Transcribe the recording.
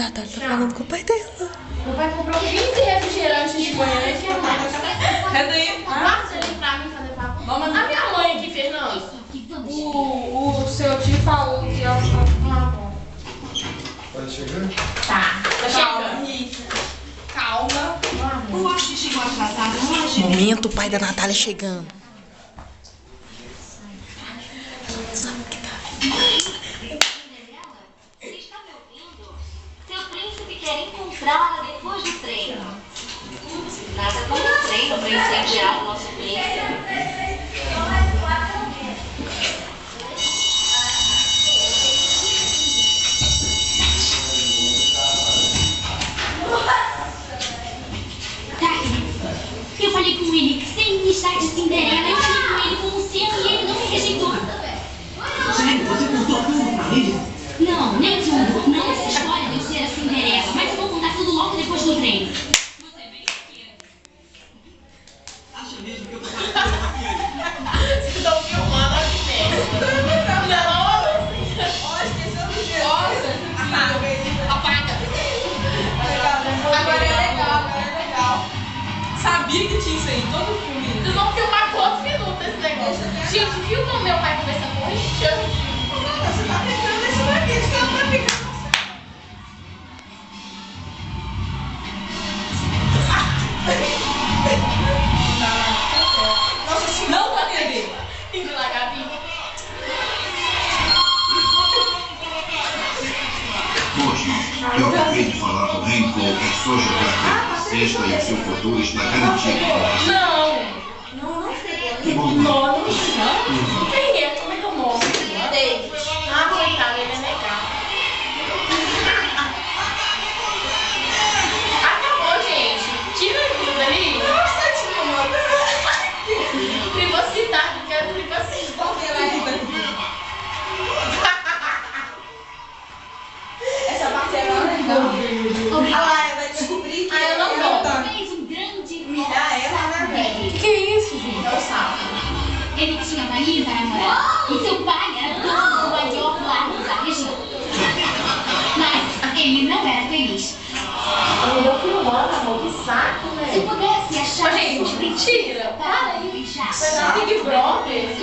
Natália tá falando com o pai dela. Meu pai comprou 15 refrigerantes de manhã e tinha mais. É daí. Passa ali pra mim fazer papo. A minha mãe que fez, não. O seu tio falou que ela Tá chegando? Tá chegando. calma. Eu acho que chegou atrasado hoje. Momento, o pai da Natália chegando. Sabe o que tá vindo? Você está me ouvindo? Seu príncipe quer encontrá-la depois do treino. Nada como um treino para incendiar o nosso príncipe. Eu falei com ele sem me estar de Cinderela. Eu falei com ele como sendo e ele não me rejeitou. Sério, você contou tudo pra ele? Não, nem tudo. Não essa história de eu ser a Cinderela. Mas eu vou contar tudo logo depois do treino. Você vem aqui. Acha mesmo que eu tô fazendo aqui? Vocês estão filmando aqui dentro. Não, apaga. Agora é legal. Sabia que tinha isso aí, todo filme. Vocês vão filmar quantos minutos esse negócio? Gente, filma meu pai conversando com o Richard. Você tá pegando isso daqui, isso que ela tá pegando. Nossa, não vai entender. Indo lá, Gabi. Poxa, eu acabei de falar com o Renko, é só jogar pela cesta e o seu futuro está garantido. Não. Que bom. Nome não tem erro. Como é que eu mostro? David. Ah, coitado, ele é legal. Acabou, gente. Tira aquilo dali. Nossa, tinha uma. Privacidade, quero privacidade. Essa parte é legal. Olha lá, ela vai descobrir que eu não ela vou. tá. Fez um grande Humilhar ela, né, velho? Que isso, gente? É o sapo. Ele tinha mania para namorar. E seu pai era dono do maior largo da região. Mas ele não era feliz. Eu filmando, amor, que saco, Se né? pudesse achar... Gente, mentira. Para e beijar. Vai dar Big Brother.